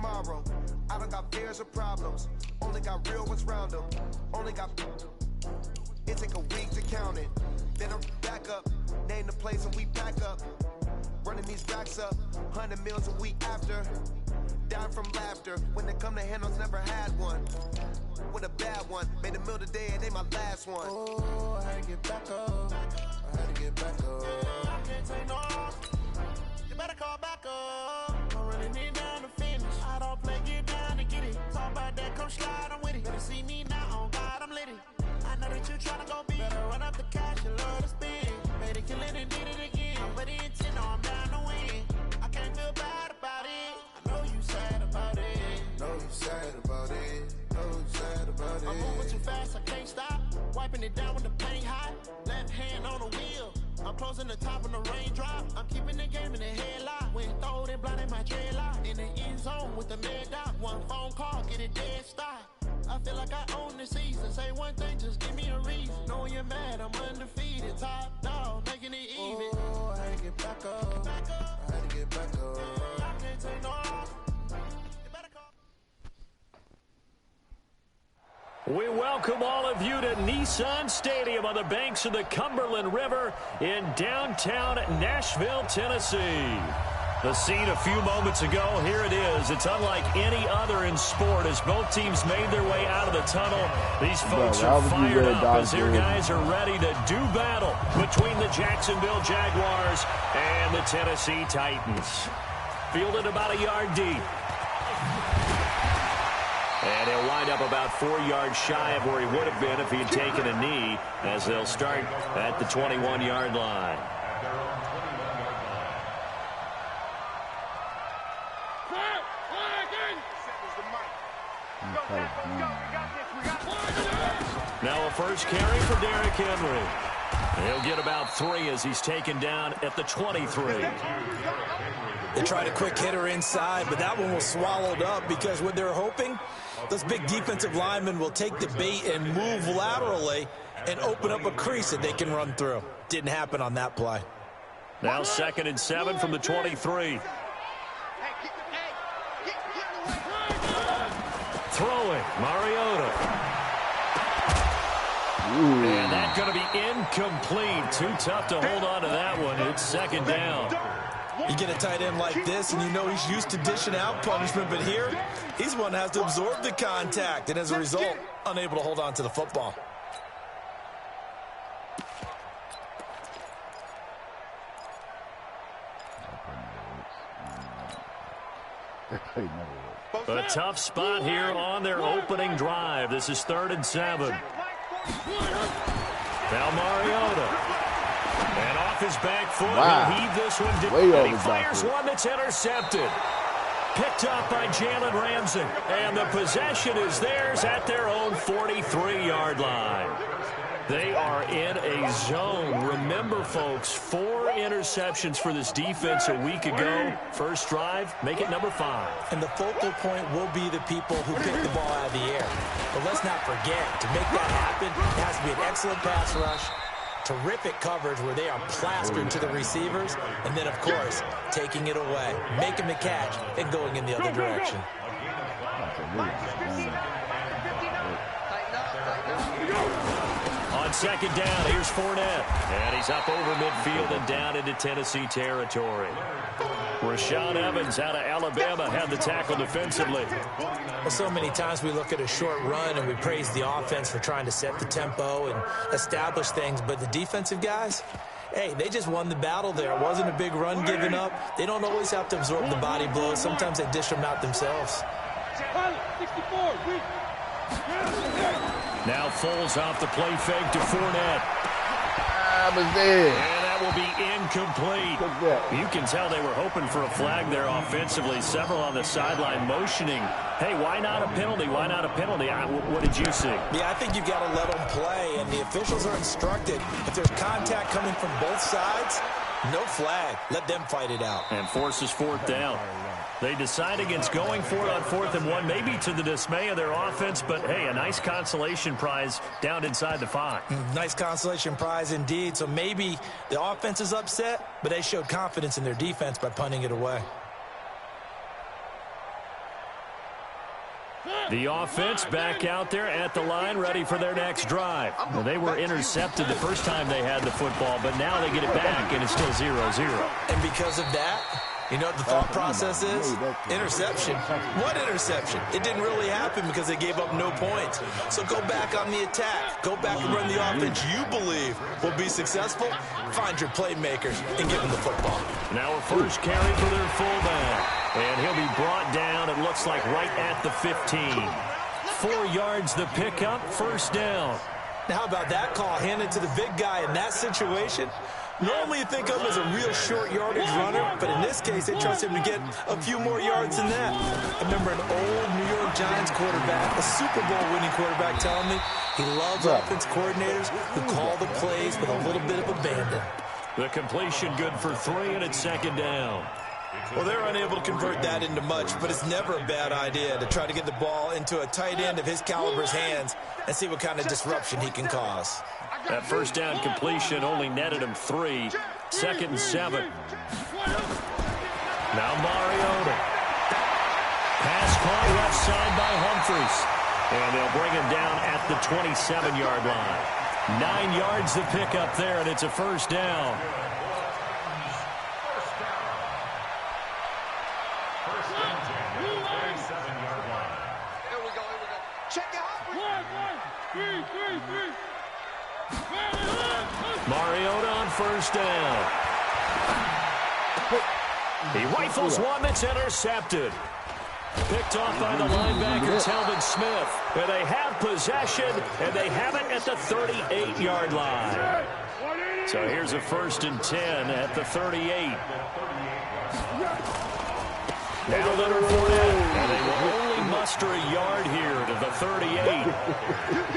tomorrow. I don't got fears or problems, only got real ones round them. Only got. It take a week to count it. Then I'm back up, name the place and we pack up. Running these racks up, 100 meals a week after. Down from laughter, when they come to handles, never had one. With a bad one, made a meal today and they my last one. Oh, I had to get back up, I had to get back up. I can't take no loss, you better call back up. Don't really need down to finish, I don't play, get down to get it. Talk about that, come slide, I'm with it. Better see me now, on God, I'm lit it. I know that you tryna go big, better run up the cash, you love to spend. Made it, kill it and did it again. But the intent, no, I'm down to win. I can't feel bad about it. I know you sad about it. Know you sad about it. Know you sad about it. I'm moving too fast, I can't stop. Wiping it down when the paint hot. Left hand on the wheel. I'm closing the top when the raindrop. I'm keeping the game in the headlock. When throwed and blinded my dreadlock. In the end zone with the mad dot. One phone call, get it dead stop. I feel like I own the season. Say one thing, just give me a reason. Knowing you're mad, I'm undefeated. Top dog, making it even. Oh, I had to get back up. I had to get back up. I can't take no loss. You better call. We welcome all of you to Nissan Stadium on the banks of the Cumberland River in downtown Nashville, Tennessee. The scene a few moments ago, here it is. It's unlike any other in sport as both teams made their way out of the tunnel. These folks are fired up as their guys are ready to do battle between the Jacksonville Jaguars and the Tennessee Titans. Fielded about a yard deep. And he'll wind up about 4 yards shy of where he would have been if he had taken a knee, as they'll start at the 21-yard line. Now a first carry for Derrick Henry. He'll get about 3 as he's taken down at the 23. They tried a quick hitter inside, but that one was swallowed up because what they're hoping, those big defensive linemen will take the bait and move laterally and open up a crease that they can run through. Didn't happen on that play. Now 2nd and 7 from the 23. Throwing, Mariota. Ooh. And that's going to be incomplete. Too tough to hold on to that one. It's 2nd down. You get a tight end like this, and you know he's used to dishing out punishment, but here, he's one that has to absorb the contact, and as a result, unable to hold on to the football. A tough spot here on their opening drive. This is 3rd and 7. Now Mariota. And off his back foot, he'll heave this one down. And he fires one that's intercepted. Picked up by Jalen Ramsey. And the possession is theirs at their own 43-yard line. They are in a zone. Remember, folks, 4 interceptions for this defense a week ago. First drive, make it number 5. And the focal point will be the people who pick the ball out of the air. But let's not forget, to make that happen, it has to be an excellent pass rush, terrific coverage where they are plastered to the receivers, and then, of course, taking it away, making the catch, and going in the other direction. On 2nd down, here's Fournette. And he's up over midfield and down into Tennessee territory. Rashaan Evans out of Alabama had the tackle defensively. Well, so many times we look at a short run and we praise the offense for trying to set the tempo and establish things, but the defensive guys, hey, they just won the battle there. It wasn't a big run given up. They don't always have to absorb the body blows. Sometimes they dish them out themselves. Now Foles off the play fake to Fournette. I was there. And that will be incomplete. You can tell they were hoping for a flag there offensively. Several on the sideline motioning. Hey, why not a penalty? Why not a penalty? What did you see? Yeah, I think you've got to let them play, and the officials are instructed. If there's contact coming from both sides, no flag. Let them fight it out. And forces 4th down. They decide against going for it on 4th and 1, maybe to the dismay of their offense, but, hey, a nice consolation prize down inside the 5. Nice consolation prize indeed. So maybe the offense is upset, but they showed confidence in their defense by punting it away. The offense back out there at the line, ready for their next drive. Well, they were intercepted the first time they had the football, but now they get it back, and it's still 0-0. And because of that, you know what the thought process is? Interception. What interception? It didn't really happen because they gave up no points. So go back on the attack. Go back and run the offense you believe will be successful. Find your playmakers and give them the football. Now a first carry for their fullback. And he'll be brought down, it looks like, right at the 15. 4 yards the pickup, first down. Now how about that call handed to the big guy in that situation? Normally you think of him as a real short yardage runner, but in this case they trust him to get a few more yards than that. I remember an old New York Giants quarterback, a Super Bowl winning quarterback, telling me he loves offense coordinators who call the plays with a little bit of abandon. The completion good for 3, and it's second down. Well, they're unable to convert that into much, but it's never a bad idea to try to get the ball into a tight end of his caliber's hands and see what kind of disruption he can cause. That first down completion only netted him 3. Second and 7. Now Mariota. Pass caught left side by Humphries. And they'll bring him down at the 27-yard line. 9 yards to pick up there, and it's a first down. Mariota on first down. He rifles one that's intercepted. Picked off by the linebacker, Telvin Smith. And they have possession, and they have it at the 38-yard line. So here's a first and 10 at the 38. Now Leonard Fournette, and they will only muster a yard here to the 38.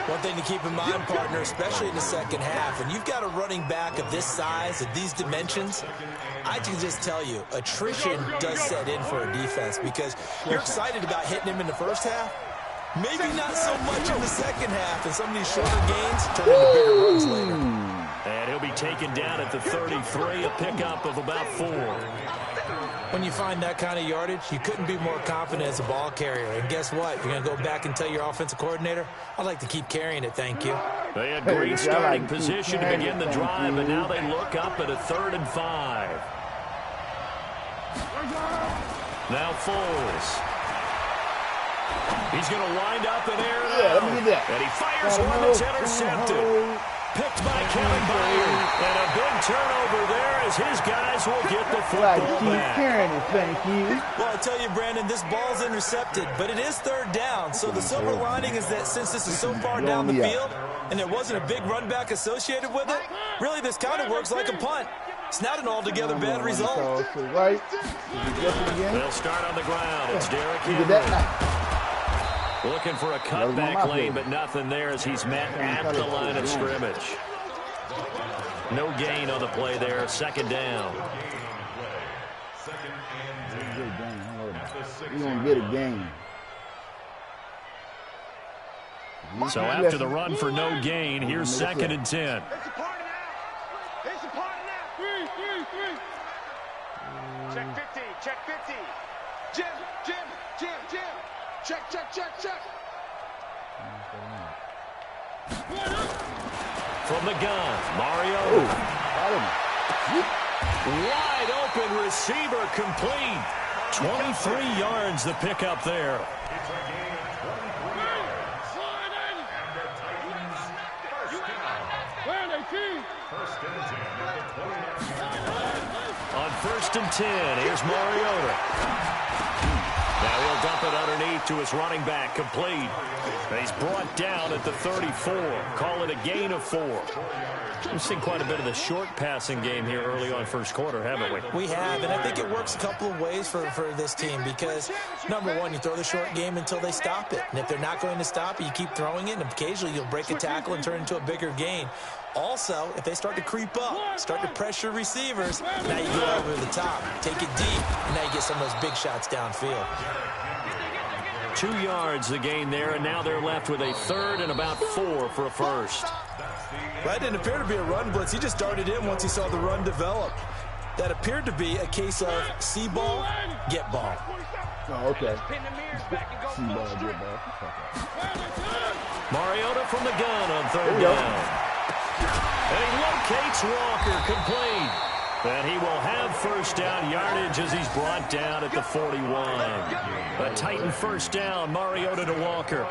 One thing to keep in mind, partner, especially in the second half, when you've got a running back of this size, of these dimensions, I can just tell you, attrition does set in for a defense because you're excited about hitting him in the first half. Maybe not so much in the second half, and some of these shorter gains turn into bigger runs later. And he'll be taken down at the 33, a pickup of about 4. When you find that kind of yardage, you couldn't be more confident as a ball carrier. And guess what? You're going to go back and tell your offensive coordinator, I'd like to keep carrying it, thank you. They had great starting position to begin the drive, but now they look up at a 3rd and 5. Now Foles. He's going to wind up and air it out. And he fires one that's intercepted. Picked by Kevin Byard. And a big turnover there as his guys will get the football back. Thank you. Well, I'll tell you, Brandon, this ball's intercepted, but it is 3rd down. So the silver lining is that since this is so far down the field and there wasn't a big run back associated with it, really this kind of works like a punt. It's not an altogether bad result. Right. They'll start on the ground. It's Derrick Henry. Looking for a cutback lane, but nothing there as he's met at the line of scrimmage. No gain on the play there. Second down. You're going to get a game. So after the run for no gain, here's 2nd and 10. Check 50, check 50. Jim. Check. From the gun, Mariota. Wide open receiver complete. 23 yards the pickup there. On 1st and 10, here's Mariota. Now he'll dump it underneath to his running back, complete. And he's brought down at the 34. Call it a gain of 4. We've seen quite a bit of the short passing game here early on first quarter, haven't we? We have, and I think it works a couple of ways for this team because, number one, you throw the short game until they stop it. And if they're not going to stop it, you keep throwing it, and occasionally you'll break a tackle and turn it into a bigger gain. Also, if they start to creep up, start to pressure receivers, now you go over the top, take it deep, and now you get some of those big shots downfield. 2 yards the gain there, and now they're left with a 3rd and about 4 for a first. That didn't appear to be a run blitz. He just darted in once he saw the run develop. That appeared to be a case of see ball, get ball. Oh, okay. Pin the mirrors back and go full strength. Mariota from the gun on third down. And he locates Walker, complete. And he will have first down yardage as he's brought down at the 41. A Titan first down, Mariota to Walker.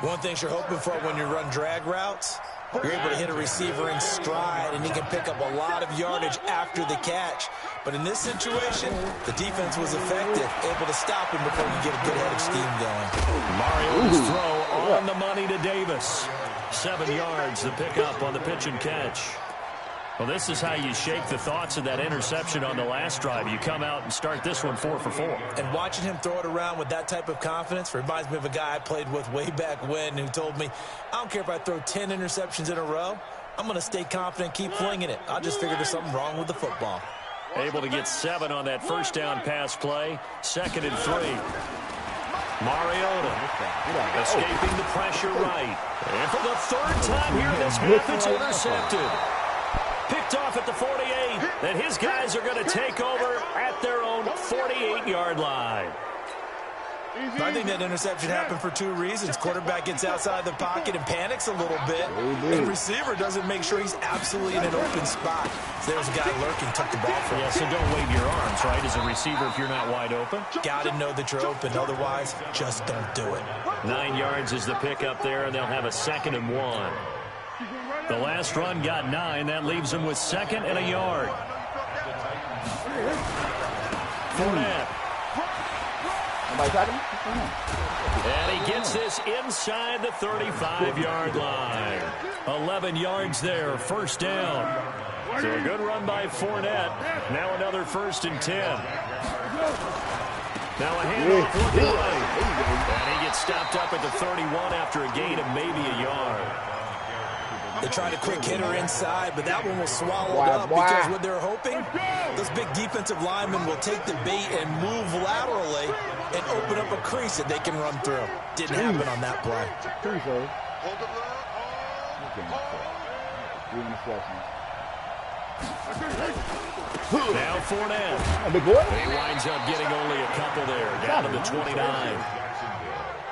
One thing you're hoping for when you run drag routes, you're able to hit a receiver in stride, and he can pick up a lot of yardage after the catch. But in this situation, the defense was effective, able to stop him before you get a good head of steam going. Mariota's throw on the money to Davis. 7 yards, the pickup on the pitch and catch. Well, this is how you shake the thoughts of that interception on the last drive. You come out and start this one 4 for 4. And watching him throw it around with that type of confidence reminds me of a guy I played with way back when who told me, I don't care if I throw 10 interceptions in a row. I'm going to stay confident, keep flinging it. I just figured there's something wrong with the football. Able to get 7 on that first down pass play. 2nd and 3. Mariota escaping the pressure right. And for the 3rd time here this half, it's intercepted. Picked off at the 48, and his guys are going to take over at their own 48-yard line. I think that interception happened for 2 reasons. Quarterback gets outside the pocket and panics a little bit. And receiver doesn't make sure he's absolutely in an open spot. So there's a guy lurking, took the ball from him. Yeah, so don't wave your arms, right, as a receiver if you're not wide open. Got to know that you're open. Otherwise, just don't do it. 9 yards is the pickup there, and they'll have a 2nd and 1. The last run got 9. That leaves them with 2nd and a yard. Fournette. And he gets this inside the 35-yard line. 11 yards there, first down. So a good run by Fournette. Now another 1st and 10. Now a handoff looking right. And he gets stopped up at the 31 after a gain of maybe a yard. They tried a quick hitter inside, but that one was swallowed up because what they're hoping, those big defensive linemen will take the bait and move laterally and open up a crease that they can run through. Didn't happen on that play. Now Fournette. He winds up getting only a couple there, down to the 29.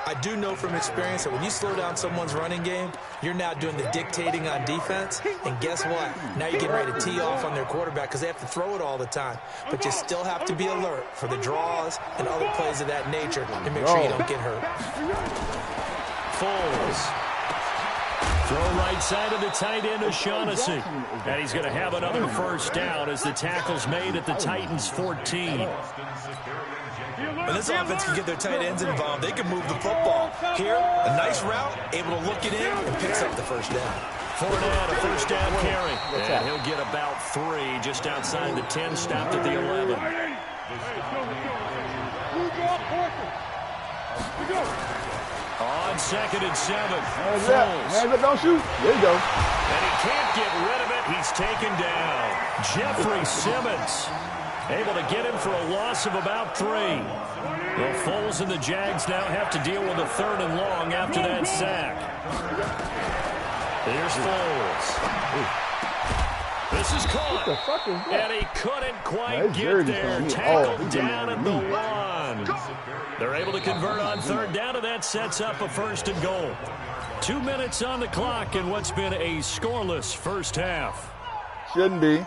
I do know from experience that when you slow down someone's running game, you're now doing the dictating on defense. And guess what? Now you're getting ready to tee off on their quarterback because they have to throw it all the time. But you still have to be alert for the draws and other plays of that nature to make sure you don't get hurt. Foles. Throw right side of the tight end O'Shaughnessy. And he's going to have another first down as the tackle's made at the Titans' 14. When this offense can get their tight ends involved, they can move the football. Here, a nice route, able to look it in, and picks up the first down. Fournette, a first down carry. And he'll get about 3 just outside the 10, stopped at the 11. On 2nd and 7. Hands up, don't shoot. There you go. And he can't get rid of it. He's taken down. Jeffrey Simmons able to get him for a loss of about 3. Well, Foles and the Jags now have to deal with a 3rd and long after that sack. Here's Foles. This is caught. What the fuck is that? And he couldn't quite get there. Tackled down at the 1. They're able to convert on 3rd down, and that sets up a 1st and goal. 2 minutes on the clock in what's been a scoreless first half. Shouldn't be.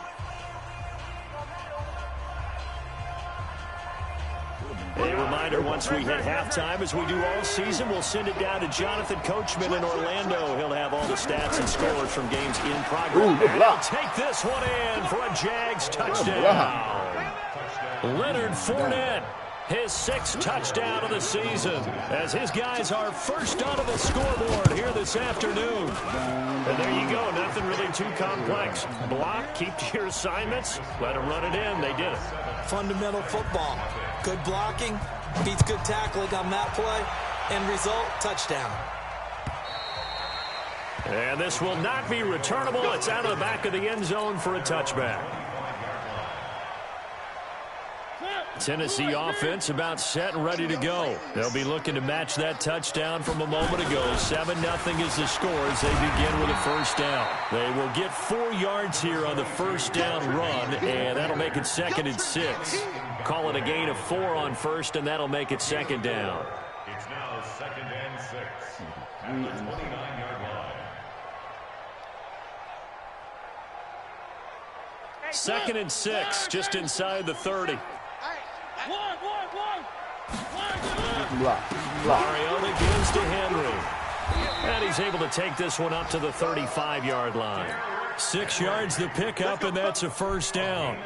A reminder, once we hit halftime, as we do all season, we'll send it down to Jonathan Coachman in Orlando. He'll have all the stats and scores from games in progress. And he'll take this one in for a Jags touchdown. Leonard Fournette, his 6th touchdown of the season, as his guys are first onto the scoreboard here this afternoon. And there you go, nothing really too complex. Block, keep to your assignments, let them run it in. They did it. Fundamental football. Good blocking, beats good tackling on that play, end result, touchdown. And this will not be returnable. It's out of the back of the end zone for a touchback. Tennessee offense about set and ready to go. They'll be looking to match that touchdown from a moment ago. 7-0 is the score as they begin with a first down. They will get 4 yards here on the first down run, and that'll make it 2nd and 6. Call it a gain of 4 on first, and that'll make it 2nd down. It's now 2nd and 6 at the 29-yard line. 2nd and 6, just inside the 30. Mariota gives to Henry. And he's able to take this one up to the 35-yard line. 6 yards the pickup, and that's a first down.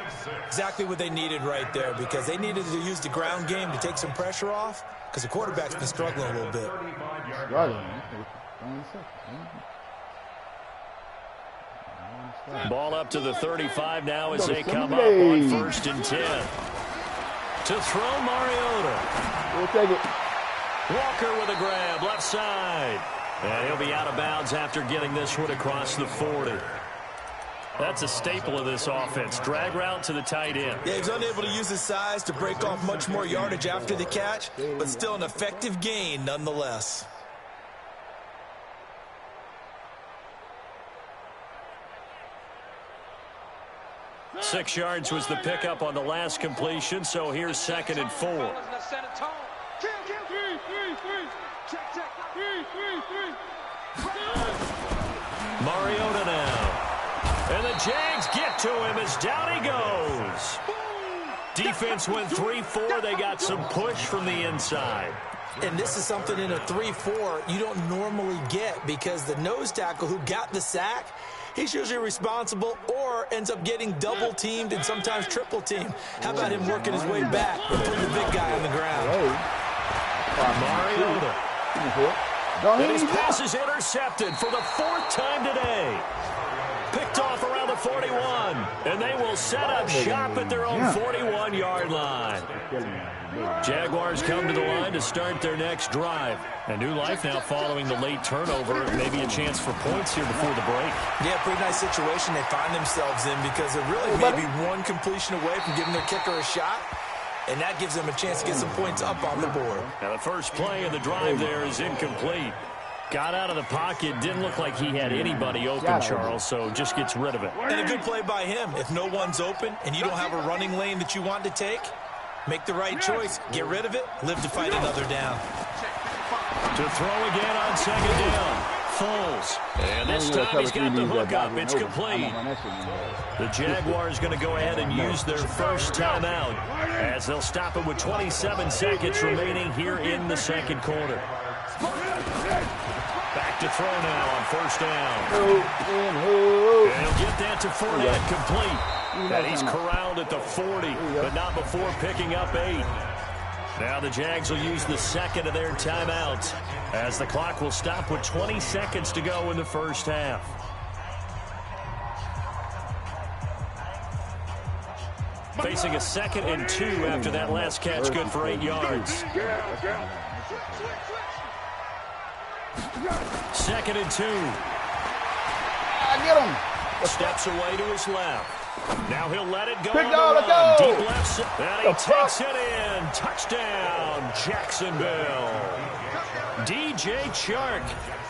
Exactly what they needed right there, because they needed to use the ground game to take some pressure off, because the quarterback's been struggling a little bit. Ball up to the 35 now as they come up on 1st and 10. To throw, Mariota. We'll take it. Walker with a grab, left side. And he'll be out of bounds after getting this one across the 40. That's a staple of this offense. Drag route to the tight end. Yeah, he's unable to use his size to break off much more yardage after the catch, but still an effective gain nonetheless. Six yards was the pickup on the last completion, so here's 2nd and 4. Mariota now. And the Jags get to him as down he goes. Defense went 3-4. They got some push from the inside. And this is something in a 3-4 you don't normally get, because the nose tackle who got the sack, he's usually responsible or ends up getting double-teamed and sometimes triple-teamed. How about him working his way back and putting the big guy on the ground? Mariota. And his pass is intercepted for the 4th time today. Picked off around the 41. And they will set up shop at their own 41-yard line. Jaguars come to the line to start their next drive. A new life now following the late turnover. Maybe a chance for points here before the break. Yeah, pretty nice situation they find themselves in, because they're really maybe one completion away from giving their kicker a shot. And that gives them a chance to get some points up on the board. Now the first play of the drive there is incomplete. Got out of the pocket. Didn't look like he had anybody open, Charles, so just gets rid of it. And a good play by him. If no one's open and you don't have a running lane that you want to take, make the right choice. Get rid of it. Live to fight another down. To throw again on 2nd down. Foles. And this time he's got the hook up. It's complete. The Jaguars going to go ahead and use their first timeout as they'll stop it with 27 seconds remaining here in the 2nd quarter. Back to throw now on 1st down. And he'll get that to Fournette complete. And he's corralled at the 40, but not before picking up 8. Now the Jags will use the 2nd of their timeouts as the clock will stop with 20 seconds to go in the first half. Facing a 2nd and 2 after that last catch, good for 8 yards. 2nd and 2. Get him. Steps away to his left. Now he'll let it go. Deep left. And he takes it in. Touchdown, Jacksonville. DJ Chark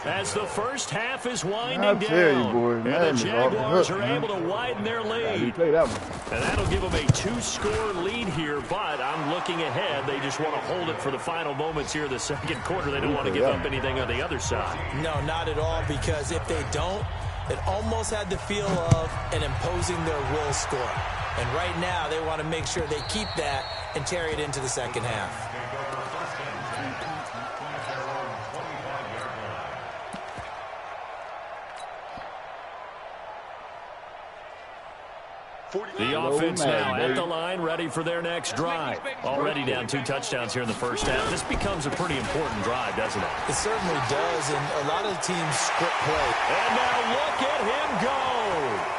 as the first half is winding down. And the Jaguars are able to widen their lead. And that'll give them a 2-score lead here, but I'm looking ahead. They just want to hold it for the final moments here in the 2nd quarter. They don't want to give up anything on the other side. No, not at all, because if they don't, it almost had the feel of an imposing their will score. And right now, they want to make sure they keep that and carry it into the 2nd half. The offense now at the line, ready for their next drive. Already down 2 touchdowns here in the first half. This becomes a pretty important drive, doesn't it? It certainly does, and a lot of the teams script play. And now look at him go.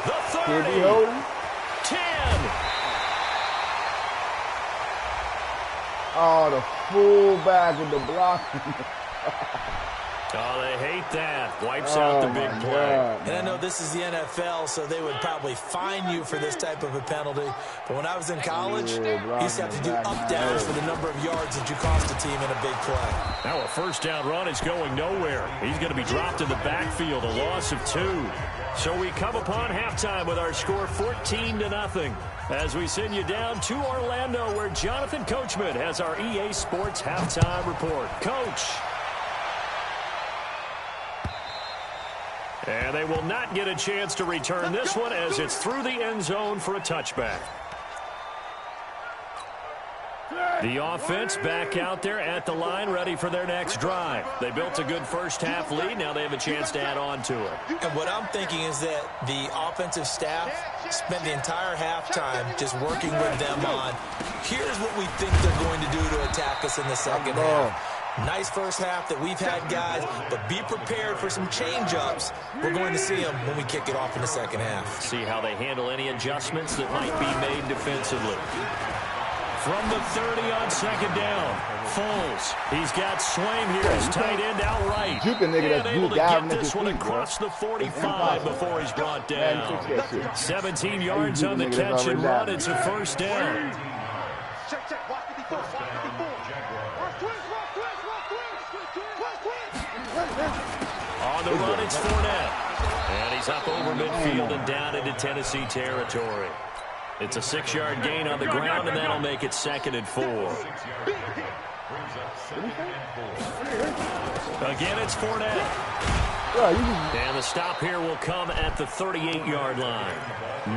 The 30, 10. Oh, the fullback with the block. Oh, they hate that. Wipes out the big play. And I know this is the NFL, so they would probably fine you for this type of a penalty. But when I was in college, you used to have to do up-downs for the number of yards that you cost a team in a big play. Now a first-down run is going nowhere. He's going to be dropped in the backfield, a loss of 2. So we come upon halftime with our score 14-0 as we send you down to Orlando, where Jonathan Coachman has our EA Sports halftime report. Coach. And they will not get a chance to return this one as it's through the end zone for a touchback. The offense back out there at the line, ready for their next drive. They built a good first-half lead. Now they have a chance to add on to it. And what I'm thinking is that the offensive staff spent the entire halftime just working with them on, here's what we think they're going to do to attack us in the second half. Nice first half that we've had, guys, but be prepared for some change-ups. We're going to see them when we kick it off in the second half. See how they handle any adjustments that might be made defensively. From the 30 on second down, Foles. He's got Swaim here as tight end outright. And able to get this one across the 45 before he's brought down. 17 yards on the catch and run. It's a first down. On the run, it's Fournette. And he's up over midfield and down into Tennessee territory. It's a 6-yard gain on the ground, and that'll make it 2nd and 4. Again, it's Fournette. And the stop here will come at the 38-yard line.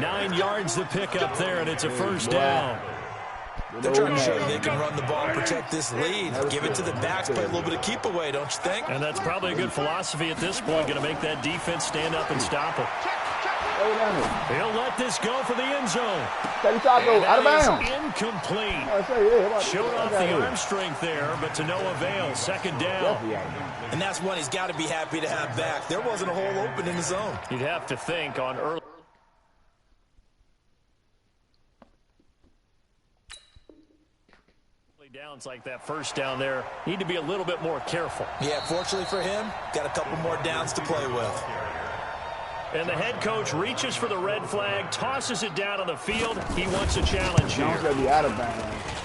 9 yards to pick up there, and it's a first down. They're trying to show you they can run the ball and protect this lead. Give it to the backs, play a little bit of keep away, don't you think? And that's probably a good philosophy at this point, going to make that defense stand up and stop it. He'll let this go for the end zone. And that is incomplete. Showed off the arm strength there, but to no avail. 2nd down. And that's one he's got to be happy to have back. There wasn't a hole open in the zone. You'd have to think on early downs like that first down there, need to be a little bit more careful. Yeah, fortunately for him, got a couple more downs to play with. And the head coach reaches for the red flag, tosses it down on the field. He wants a challenge here.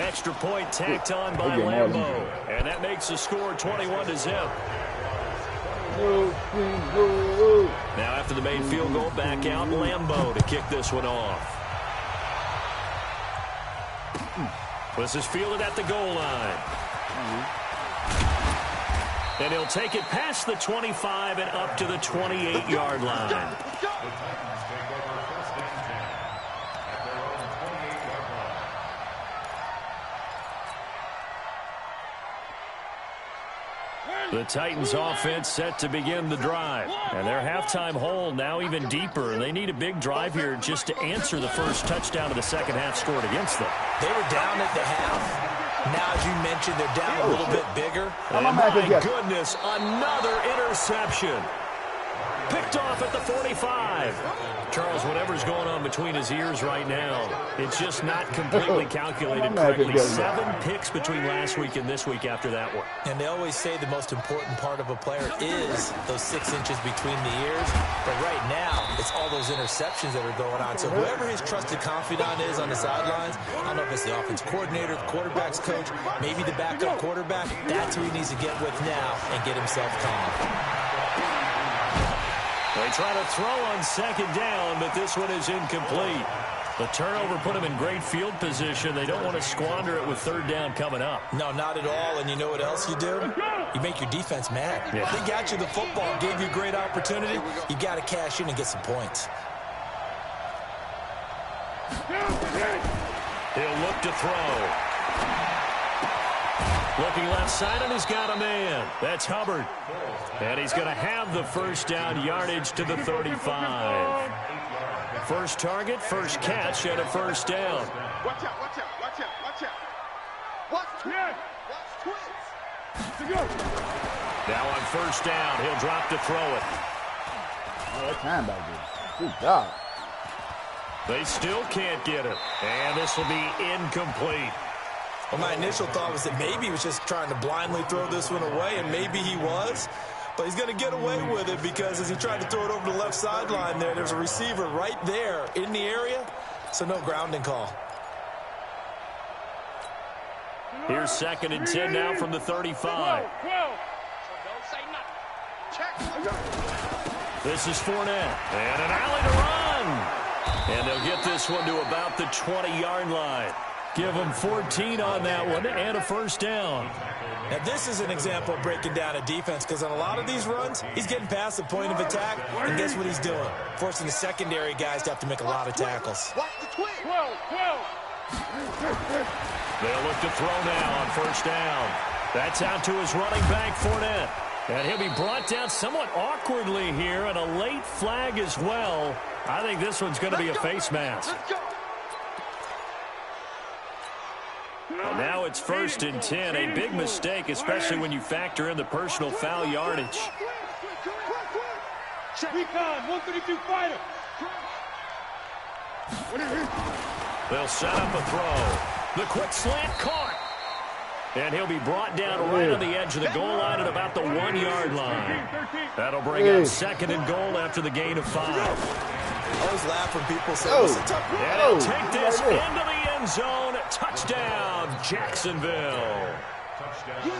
Extra point tacked on by Lambeau. And that makes the score 21-0. Now after the made field goal, back out Lambeau to kick this one off. This is fielded at the goal line. And he'll take it past the 25 and up to the 28-yard line. The Titans offense set to begin the drive. And their halftime hole now even deeper. They need a big drive here just to answer the first touchdown of the second half scored against them. They were down at the half. Now, as you mentioned, they're down a little bit bigger. And my goodness, another interception. Picked off at the 45. Charles, whatever's going on between his ears right now, it's just not completely calculated correctly. 7 picks between last week and this week after that one. And they always say the most important part of a player is those 6 inches between the ears. But right now, it's all those interceptions that are going on. So whoever his trusted confidant is on the sidelines, I don't know if it's the offense coordinator, the quarterback's coach, maybe the backup quarterback, that's who he needs to get with now and get himself calm. They try to throw on second down, but this one is incomplete. The turnover put them in great field position. They don't want to squander it with third down coming up. No, not at all. And you know what else you do? You make your defense mad. Yeah. They got you the football, gave you a great opportunity. You got to cash in and get some points. He'll look to throw. Looking left side, and he's got a man. That's Hubbard. And he's going to have the first down yardage to the 35. First target, first catch, and a first down. Watch out, watch out, watch out, watch out. Watch twins. Now on first down, he'll drop to throw it. That time back there. Good job. They still can't get it. And this will be incomplete. Well, my initial thought was that maybe he was just trying to blindly throw this one away, and maybe he was. But he's going to get away with it because as he tried to throw it over the left sideline there's a receiver right there in the area, so no grounding call. Here's 2nd and 10 now from the 35. This is Fournette. And an alley to run. And they'll get this one to about the 20-yard line. Give them 14 on that one and a first down. Now, this is an example of breaking down a defense because on a lot of these runs, he's getting past the point of attack, and guess what he's doing? Forcing the secondary guys to have to make a lot of tackles. They'll look to throw now on first down. That's out to his running back, Fournette. And he'll be brought down somewhat awkwardly here, and a late flag as well. I think this one's going to be a face mask. And now it's 1st and 10. A big mistake, especially when you factor in the personal foul yardage. Recon, 132 fighter. They'll set up a throw. The quick slant caught. And he'll be brought down right on the edge of the goal line at about the 1-yard line. That'll bring up 2nd and goal after the gain of 5. I always laugh when people say, what's the tough? And he'll take this into the end zone. Touchdown, Jacksonville.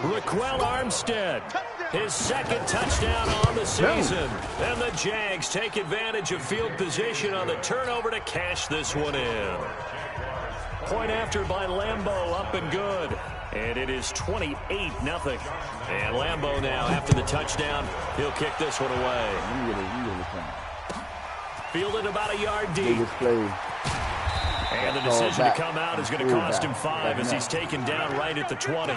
Raquel Armstead, his 2nd touchdown on the season. And the Jags take advantage of field position on the turnover to cash this one in. Point after by Lambeau, up and good. And it is 28-0. And Lambeau now, after the touchdown, he'll kick this one away. Fielded about a yard deep. And the decision to come out is going to cost him 5 as he's taken down right at the 20.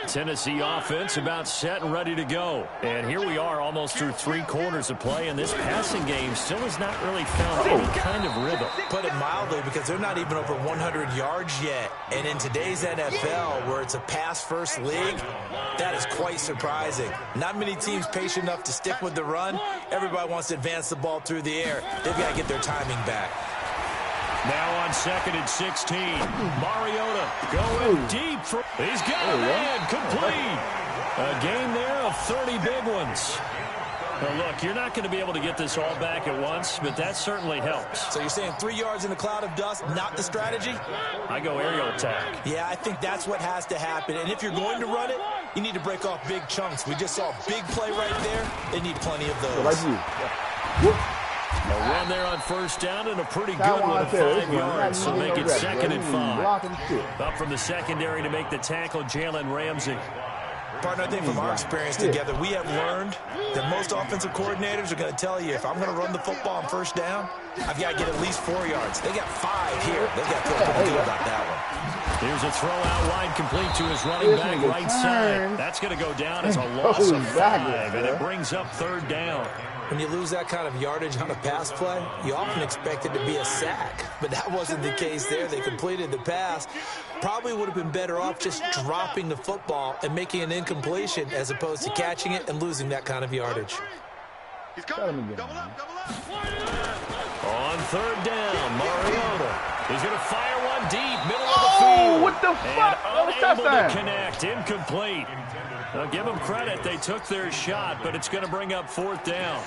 Tennessee offense about set and ready to go. And here we are almost through 3 quarters of play, and this passing game still has not really found any kind of rhythm. Put it mildly, because they're not even over 100 yards yet. And in today's NFL, where it's a pass-first league, that is quite surprising. Not many teams patient enough to stick with the run. Everybody wants to advance the ball through the air. They've got to get their timing back. Now on 2nd and 16. Mariota going deep. He's got a man complete. A game there of 30 big ones. Now look, you're not going to be able to get this all back at once, but that certainly helps. So you're saying 3 yards in a cloud of dust, not the strategy? I go aerial attack. Yeah, I think that's what has to happen. And if you're going to run it, you need to break off big chunks. We just saw a big play right there. They need plenty of those. A run there on first down and a pretty good one of 5 yards, so make it 2nd and 5. Up from the secondary to make the tackle, Jalen Ramsey. Partner, I think from our experience together, we have learned that most offensive coordinators are going to tell you, if I'm going to run the football on first down, I've got to get at least 4 yards. They got 5 here. They've got to feel pretty good about that one. Here's a throw out wide, complete to his running back right side. That's going to go down as a loss of 5, and it brings up 3rd down. When you lose that kind of yardage on a pass play, you often expect it to be a sack. But that wasn't the case there. They completed the pass. Probably would have been better off just dropping the football and making an incompletion as opposed to catching it and losing that kind of yardage. He's coming. Double up. On 3rd down, Mariota is going to fire one deep, middle of the field. What the fuck? That was touchdown. To connect, incomplete. Now give them credit. They took their shot, but it's going to bring up 4th down.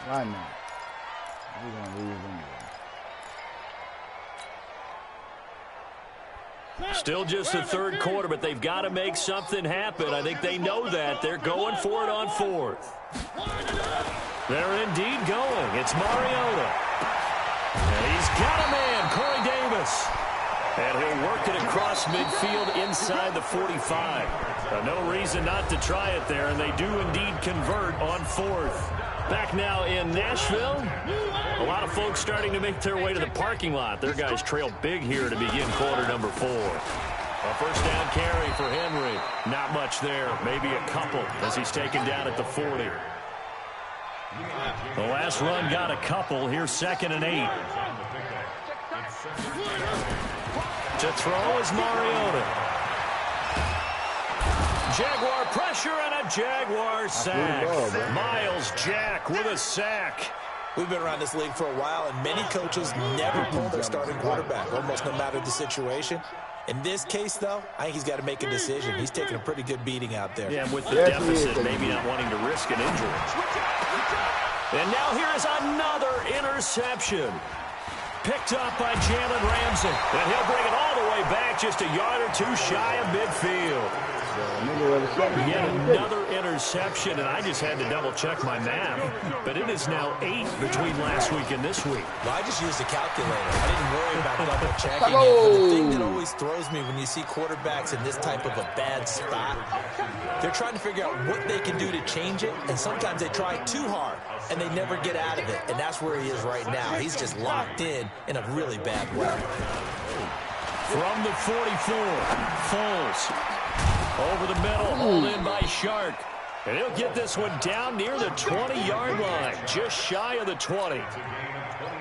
Why not? We're going to lose anyway. Still just the 3rd quarter, but they've got to make something happen. I think they know that. They're going for it on 4th. They're indeed going. It's Mariota. And he's got a man, Corey Davis. And he'll work it across midfield inside the 45. No reason not to try it there, and they do indeed convert on 4th. Back now in Nashville. A lot of folks starting to make their way to the parking lot. Their guys trail big here to begin quarter number 4. A first down carry for Henry. Not much there. Maybe a couple as he's taken down at the 40. The last run got a couple. Here's 2nd and 8. To throw is Mariota. Jaguar pressure and a Jaguar sack. Miles Jack with a sack. We've been around this league for a while, and many coaches never pull their starting quarterback, almost no matter the situation. In this case, though, I think he's got to make a decision. He's taking a pretty good beating out there. Yeah, with the deficit, maybe not wanting to risk an injury. And now here is another interception. Picked up by Jalen Ramsey. And he'll bring it all the way back just a yard or two shy of midfield. Yet another interception, and I just had to double-check my math. But it is now 8 between last week and this week. Well, I just used a calculator. I didn't worry about double-checking it. But the thing that always throws me when you see quarterbacks in this type of a bad spot, they're trying to figure out what they can do to change it, and sometimes they try too hard, and they never get out of it. And that's where he is right now. He's just locked in a really bad way. From the 44, Foles. Over the middle, hauled in by Shark. And he'll get this one down near the 20-yard line, just shy of the 20.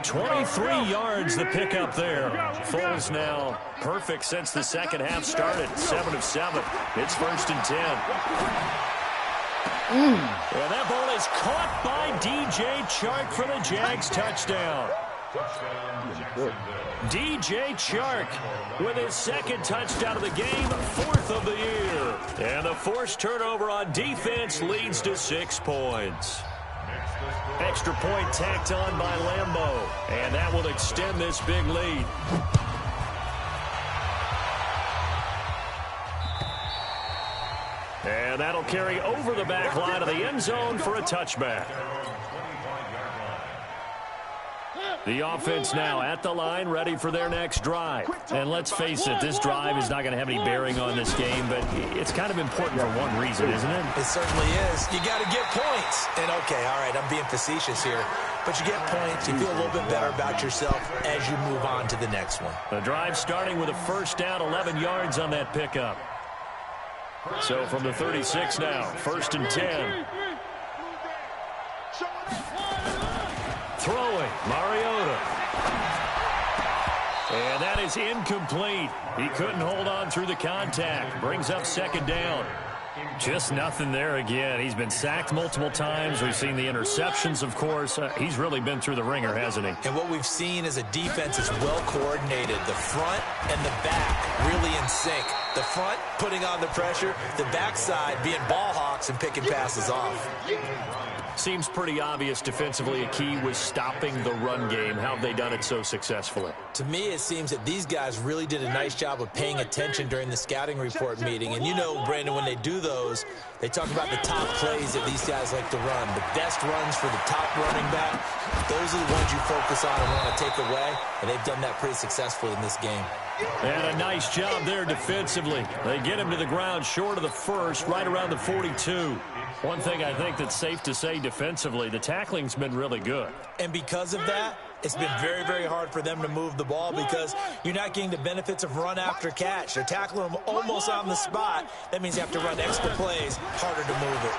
23 yards the pickup there. Foles now perfect since the second half started. 7 of 7. It's 1st and 10. And that ball is caught by DJ Chark for the Jags touchdown. DJ Chark with his second touchdown of the game, 4th of the year. And the forced turnover on defense leads to 6 points. Extra point tacked on by Lambeau. And that will extend this big lead. And that'll carry over the back line of the end zone for a touchback. The offense now at the line, ready for their next drive. And let's face it, this drive is not going to have any bearing on this game, but it's kind of important for one reason, isn't it? It certainly is. You got to get points. And, okay, all right, I'm being facetious here, but you get points, you feel a little bit better about yourself as you move on to the next one. The drive starting with a first down, 11 yards on that pickup. So from the 36 now, 1st and 10. Throwing, Mariota. And that is incomplete. He couldn't hold on through the contact. Brings up 2nd down. Just nothing there again. He's been sacked multiple times. We've seen the interceptions, of course. He's really been through the ringer, hasn't he? And what we've seen is a defense that's well coordinated. The front and the back really in sync. The front putting on the pressure. The backside being ball hawks and picking passes off. Seems pretty obvious defensively a key was stopping the run game. How have they done it so successfully? To me, it seems that these guys really did a nice job of paying attention during the scouting report meeting. And you know, Brandon, when they do those, they talk about the top plays that these guys like to run. The best runs for the top running back, those are the ones you focus on and want to take away. And they've done that pretty successfully in this game. And a nice job there defensively. They get him to the ground short of the first, right around the 42. One thing I think that's safe to say defensively, the tackling's been really good. And because of that, it's been very, very hard for them to move the ball because you're not getting the benefits of run after catch. They're tackling them almost on the spot. That means you have to run extra plays, harder to move it.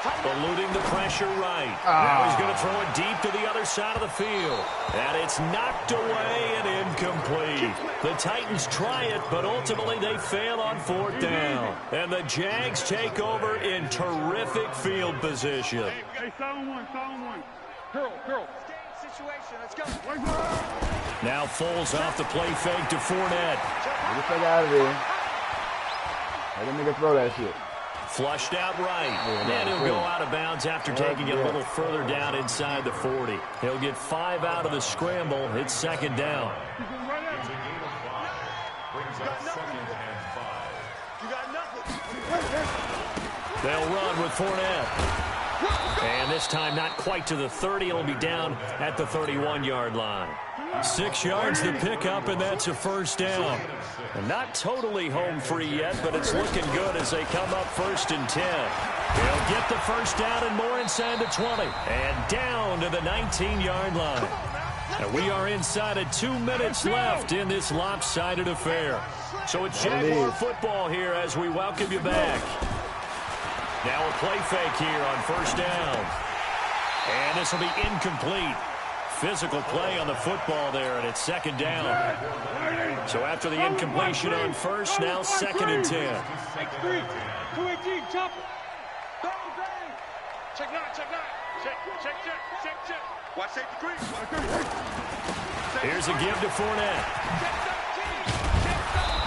Eluding the pressure right. Now he's going to throw it deep to the other side of the field. And it's knocked away and incomplete. The Titans try it, but ultimately they fail on 4th down. And the Jags take over in terrific field position. Hey, sound one. Girl. Situation, let's go. Now Foles off the play fake to Fournette. Get the fuck out of there. Let him nigga throw that shit. Flushed out right. And he'll go out of bounds after taking it a little further down inside the 40. He'll get 5 out of the scramble. It's 2nd down. They'll run with Fournette. And this time not quite to the 30. It'll be down at the 31-yard line. 6 yards the pickup, and that's a 1st down. And not totally home free yet, but it's looking good as they come up 1st and 10. They'll get the 1st down and more inside the 20. And down to the 19-yard line. And we are inside of 2 minutes left in this lopsided affair. So it's Jaguar football here as we welcome you back. Now a play fake here on 1st down. And this will be incomplete. Physical play on the football there, and it's 2nd down. So after the incompletion on 1st, now 2nd and 10. Check nine. Check. Watch safety green. Here's a give to Fournette.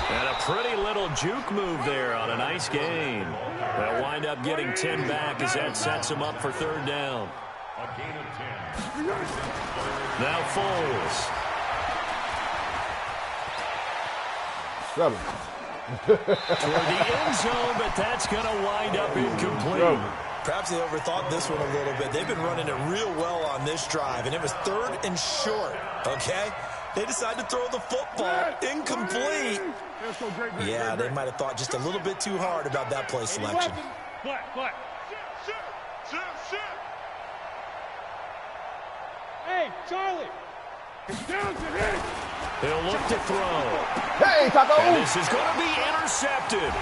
And a pretty little juke move there on a nice gain. They'll wind up getting 10 back as that sets them up for third down. A gain of 10. Now Foles. Toward the end zone, but that's going to wind up incomplete. Perhaps they overthought this one a little bit. They've been running it real well on this drive, and it was 3rd and short, okay? They decided to throw the football incomplete. Yeah, they might have thought just a little bit too hard about that play selection. Flat. Hey, Charlie. He'll look to throw. Hey, Taco! And this is going to be intercepted.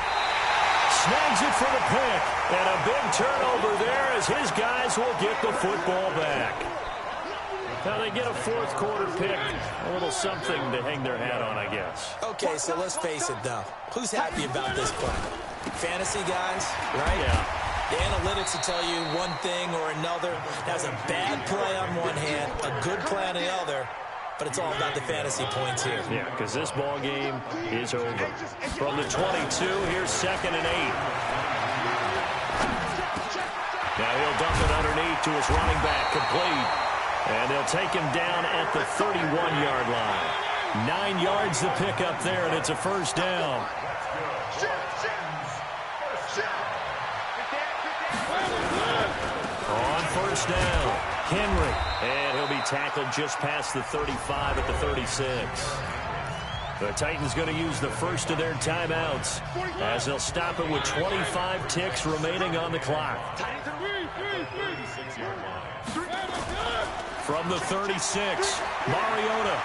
Snags it for the pick. And a big turnover there as his guys will get the football back. Now they get a fourth quarter pick. A little something to hang their hat on, I guess. Okay, so let's face it, though. Who's happy about this play? Fantasy guys, right? Yeah. The analytics will tell you one thing or another. That's a bad play on one hand, a good play on the other. But it's all about the fantasy points here. Yeah, because this ball game is over. From the 22, here's 2nd and 8. Now he'll dump it underneath to his running back, complete. And they'll take him down at the 31-yard line. 9 yards to pick up there, and it's a first down. On first down, Henry. And he'll be tackled just past the 35 at the 36. The Titans going to use the first of their timeouts as they'll stop it with 25 ticks remaining on the clock. From the 36, Mariota.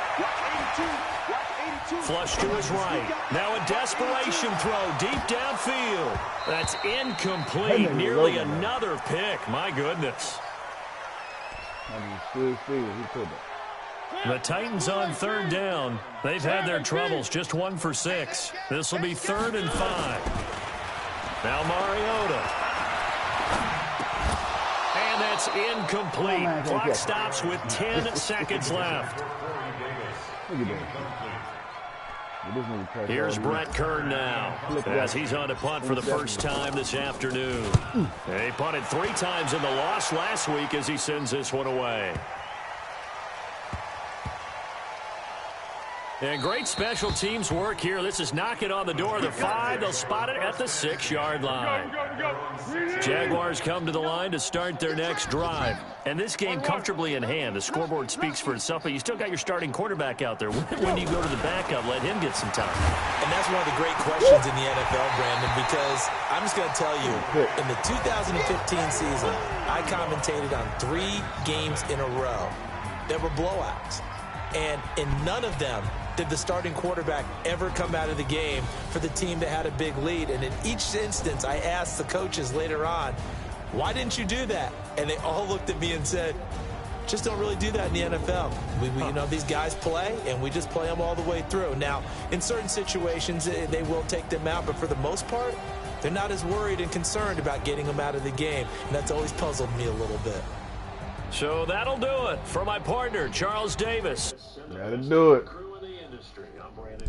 Flush to his right. Now a desperation throw deep downfield. That's incomplete. Nearly another pick. My goodness. The Titans on third down. They've had their troubles. Just 1 for 6. This will be 3rd and 5. Now Mariota. And that's incomplete. Clock stops with 10 seconds left. Here's Brett Kern now, as he's on to punt for the first time this afternoon. He punted 3 times in the loss last week as he sends this one away. And great special teams work here. This is knocking on the door of the 5. They'll spot it at the 6-yard line. Jaguars come to the line to start their next drive. And this game comfortably in hand. The scoreboard speaks for itself, but you still got your starting quarterback out there. When do you go to the backup? Let him get some time. And that's one of the great questions in the NFL, Brandon, because I'm just going to tell you, in the 2015 season, I commentated on 3 games in a row that were blowouts. And in none of them did the starting quarterback ever come out of the game for the team that had a big lead. And in each instance, I asked the coaches later on, why didn't you do that? And they all looked at me and said, just don't really do that in the NFL. You know, these guys play, and we just play them all the way through. Now, in certain situations, they will take them out, but for the most part, they're not as worried and concerned about getting them out of the game. And that's always puzzled me a little bit. So that'll do it for my partner, Charles Davis. That'll do it. Crew in the industry. I'm Brandon.